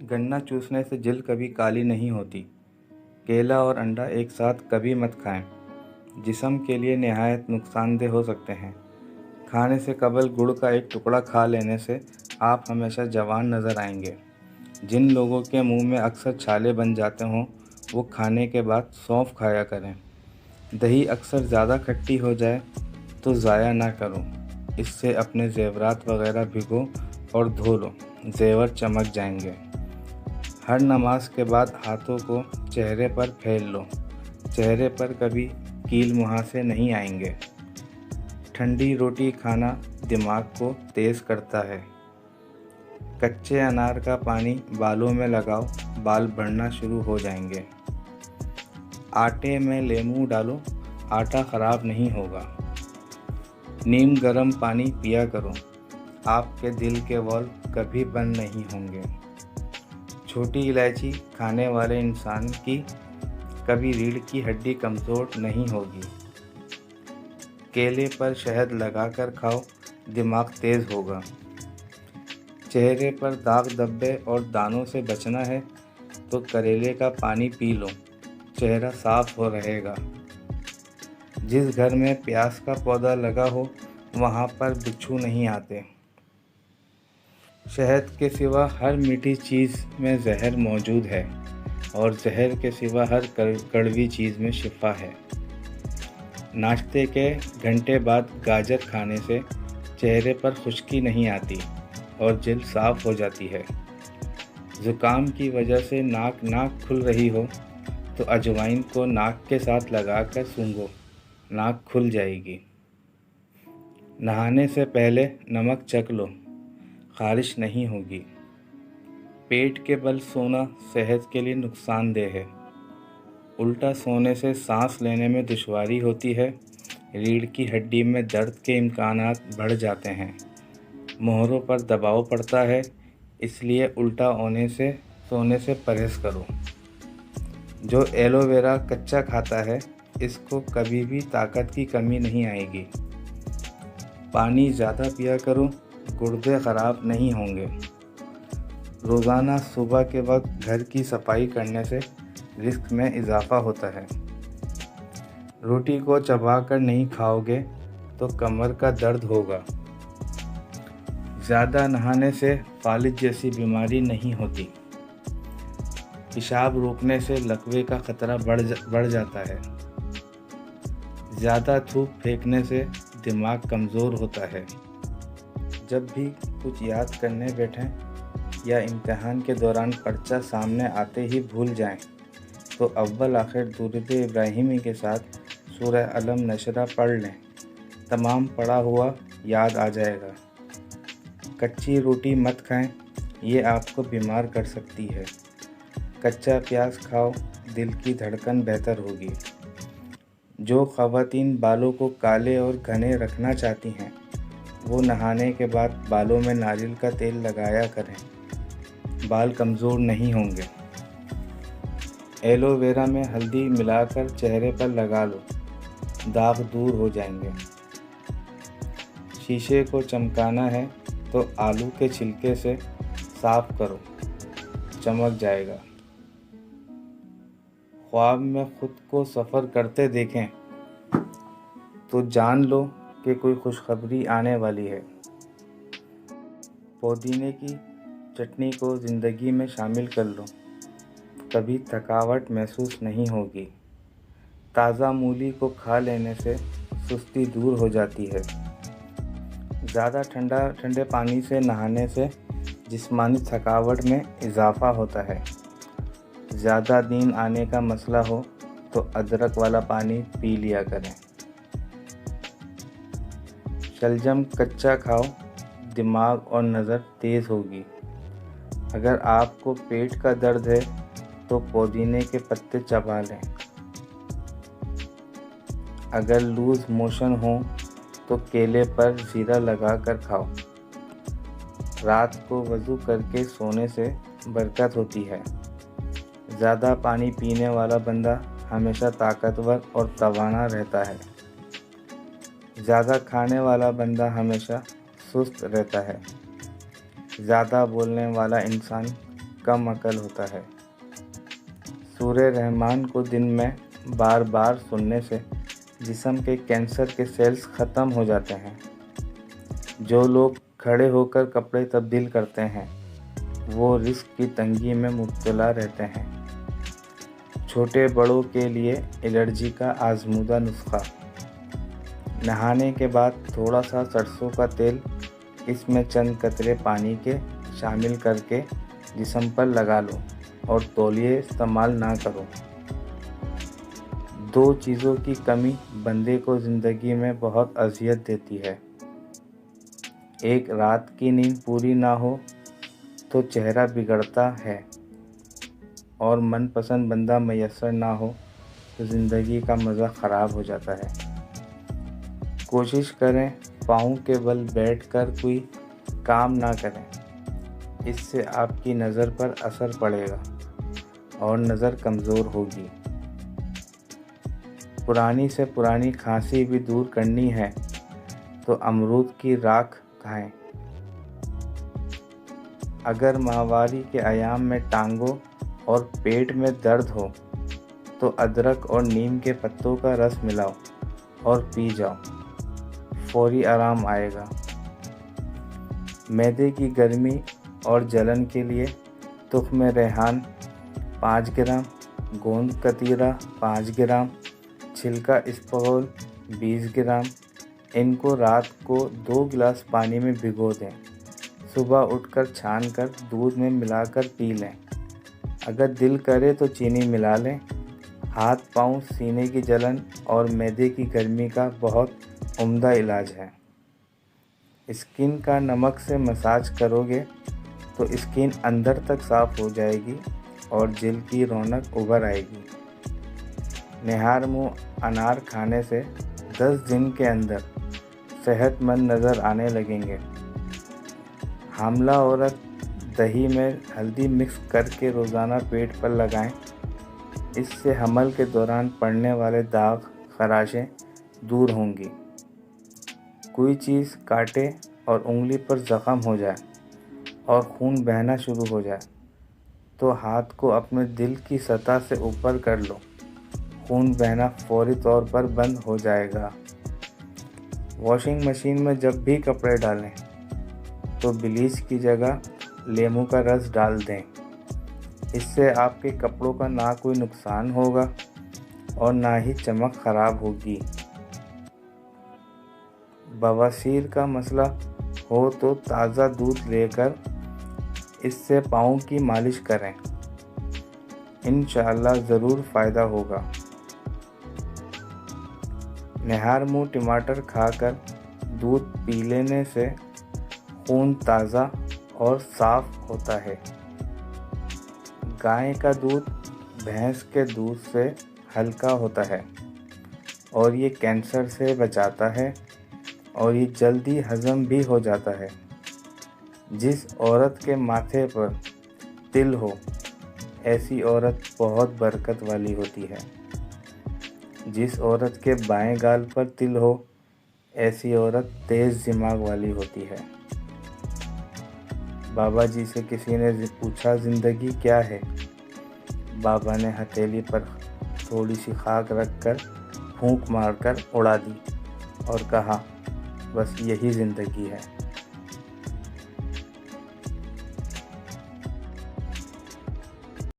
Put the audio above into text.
गन्ना चूसने से जिल्द कभी काली नहीं होती। केला और अंडा एक साथ कभी मत खाएं, जिस्म के लिए निहायत नुकसानदेह हो सकते हैं। खाने से कबल गुड़ का एक टुकड़ा खा लेने से आप हमेशा जवान नज़र आएंगे। जिन लोगों के मुंह में अक्सर छाले बन जाते हों, वो खाने के बाद सौंफ खाया करें। दही अक्सर ज़्यादा खट्टी हो जाए तो ज़ाया ना करो, इससे अपने ज़ेवरात वगैरह भिगो और धो लो, ज़ेवर चमक जाएंगे। हर नमाज के बाद हाथों को चेहरे पर फेर लो, चेहरे पर कभी कील मुहासे नहीं आएंगे। ठंडी रोटी खाना दिमाग को तेज़ करता है। कच्चे अनार का पानी बालों में लगाओ, बाल बढ़ना शुरू हो जाएंगे। आटे में लेमू डालो, आटा ख़राब नहीं होगा। नीम गर्म पानी पिया करो, आपके दिल के वाल्व कभी बंद नहीं होंगे। छोटी इलायची खाने वाले इंसान की कभी रीढ़ की हड्डी कमज़ोर नहीं होगी। केले पर शहद लगाकर खाओ, दिमाग तेज़ होगा। चेहरे पर दाग धब्बे और दानों से बचना है तो करेले का पानी पी लो, चेहरा साफ हो रहेगा। जिस घर में प्याज का पौधा लगा हो वहाँ पर बिच्छू नहीं आते। शहद के सिवा हर मीठी चीज़ में जहर मौजूद है और जहर के सिवा हर कड़वी चीज़ में शिफा है। नाश्ते के घंटे बाद गाजर खाने से चेहरे पर खुश्की नहीं आती और जिल्द साफ़ हो जाती है। ज़ुकाम की वजह से नाक खुल रही हो तो अजवाइन को नाक के साथ लगाकर सूंघो, नाक खुल जाएगी। नहाने से पहले नमक चख लो, ख़ारिश नहीं होगी। पेट के बल सोना सेहत के लिए नुकसानदेह है। उल्टा सोने से सांस लेने में दुश्वारी होती है, रीढ़ की हड्डी में दर्द के इम्कानात बढ़ जाते हैं, मोहरों पर दबाव पड़ता है, इसलिए उल्टा सोने से परहेज़ करो। जो एलोवेरा कच्चा खाता है, इसको कभी भी ताकत की कमी नहीं आएगी। पानी ज़्यादा पिया करो, गुर्दे ख़राब नहीं होंगे। रोज़ाना सुबह के वक्त घर की सफाई करने से रिस्क में इजाफ़ा होता है। रोटी को चबाकर नहीं खाओगे तो कमर का दर्द होगा। ज़्यादा नहाने से फालिज जैसी बीमारी नहीं होती। पेशाब रोकने से लकवे का ख़तरा बढ़ जाता है। ज़्यादा थूक फेंकने से दिमाग कमज़ोर होता है। जब भी कुछ याद करने बैठें या इम्तिहान के दौरान पर्चा सामने आते ही भूल जाएं, तो अव्वल आखिर दुरूद इब्राहिमी के साथ सूरह अलम नशरा पढ़ लें, तमाम पढ़ा हुआ याद आ जाएगा। कच्ची रोटी मत खाएं, ये आपको बीमार कर सकती है। कच्चा प्याज खाओ, दिल की धड़कन बेहतर होगी। जो ख़वातीन बालों को काले और घने रखना चाहती हैं, वो नहाने के बाद बालों में नारियल का तेल लगाया करें, बाल कमज़ोर नहीं होंगे। एलोवेरा में हल्दी मिलाकर चेहरे पर लगा लो, दाग दूर हो जाएंगे। शीशे को चमकाना है तो आलू के छिलके से साफ करो, चमक जाएगा। ख्वाब में खुद को सफ़र करते देखें तो जान लो कि कोई खुशखबरी आने वाली है। पुदीने की चटनी को ज़िंदगी में शामिल कर लो, कभी थकावट महसूस नहीं होगी। ताज़ा मूली को खा लेने से सुस्ती दूर हो जाती है। ज़्यादा ठंडे पानी से नहाने से जिस्मानी थकावट में इजाफ़ा होता है। ज़्यादा नींद आने का मसला हो तो अदरक वाला पानी पी लिया करें। शलजम कच्चा खाओ, दिमाग और नज़र तेज़ होगी। अगर आपको पेट का दर्द है तो पुदीने के पत्ते चबा लें। अगर लूज़ मोशन हो तो केले पर ज़ीरा लगाकर खाओ। रात को वज़ू करके सोने से बरकत होती है। ज़्यादा पानी पीने वाला बंदा हमेशा ताकतवर और तवाना रहता है। ज़्यादा खाने वाला बंदा हमेशा सुस्त रहता है। ज़्यादा बोलने वाला इंसान कम अकल होता है। सूरे रहमान को दिन में बार बार सुनने से जिस्म के कैंसर के सेल्स ख़त्म हो जाते हैं। जो लोग खड़े होकर कपड़े तब्दील करते हैं वो रिस्क की तंगी में मुब्तला रहते हैं। छोटे बड़ों के लिए एलर्जी का आजमूदा नुस्खा। नहाने के बाद थोड़ा सा सरसों का तेल, इसमें चंद कतरे पानी के शामिल करके जिस्म पर लगा लो और तौलिए इस्तेमाल ना करो। 2 चीज़ों की कमी बंदे को ज़िंदगी में बहुत अज़ियत देती है। एक, रात की नींद पूरी ना हो तो चेहरा बिगड़ता है, और मनपसंद बंदा मैसर ना हो तो ज़िंदगी का मज़ा ख़राब हो जाता है। कोशिश करें पाँव के बल बैठकर कोई काम ना करें, इससे आपकी नज़र पर असर पड़ेगा और नज़र कमज़ोर होगी। पुरानी से पुरानी खांसी भी दूर करनी है तो अमरूद की राख खाएं। अगर माहवारी के अयाम में टांगों और पेट में दर्द हो तो अदरक और नीम के पत्तों का रस मिलाओ और पी जाओ, फौरी आराम आएगा। मैदे की गर्मी और जलन के लिए तुख्म रेहान 5 ग्राम, गोंद कतीरा 5 ग्राम, छिलका इसबगोल 20 ग्राम, इनको रात को 2 गिलास पानी में भिगो दें। सुबह उठकर छानकर दूध में मिलाकर पी लें। अगर दिल करे तो चीनी मिला लें। हाथ पाँव, सीने की जलन और मैदे की गर्मी का बहुत उम्दा इलाज है। स्किन का नमक से मसाज करोगे तो स्किन अंदर तक साफ़ हो जाएगी और जिल्द की रौनक उभर आएगी। निहार मुँह अनार खाने से 10 दिन के अंदर सेहतमंद नज़र आने लगेंगे। हामला औरत दही में हल्दी मिक्स करके रोज़ाना पेट पर लगाएं। इससे हमल के दौरान पड़ने वाले दाग, खराशें दूर होंगी। कोई चीज़ काटे और उंगली पर ज़ख़म हो जाए और खून बहना शुरू हो जाए तो हाथ को अपने दिल की सतह से ऊपर कर लो, खून बहना फौरी तौर पर बंद हो जाएगा। वॉशिंग मशीन में जब भी कपड़े डालें तो ब्लीच की जगह लेमू का रस डाल दें। इससे आपके कपड़ों का ना कोई नुकसान होगा और ना ही चमक ख़राब होगी। बवासीर का मसला हो तो ताज़ा दूध लेकर इससे पाँव की मालिश करें, इंशाअल्लाह ज़रूर फ़ायदा होगा। निहार मुँह टमाटर खाकर दूध पी लेने से खून ताज़ा और साफ़ होता है। गाय का दूध भैंस के दूध से हल्का होता है और ये कैंसर से बचाता है और ये जल्दी हज़म भी हो जाता है। जिस औरत के माथे पर तिल हो, ऐसी औरत बहुत बरकत वाली होती है। जिस औरत के बाएं गाल पर तिल हो, ऐसी औरत तेज़ दिमाग वाली होती है। बाबा जी से किसी ने पूछा, ज़िंदगी क्या है? बाबा ने हथेली पर थोड़ी सी खाक रखकर फूंक मारकर उड़ा दी और कहा, बस यही ज़िंदगी है।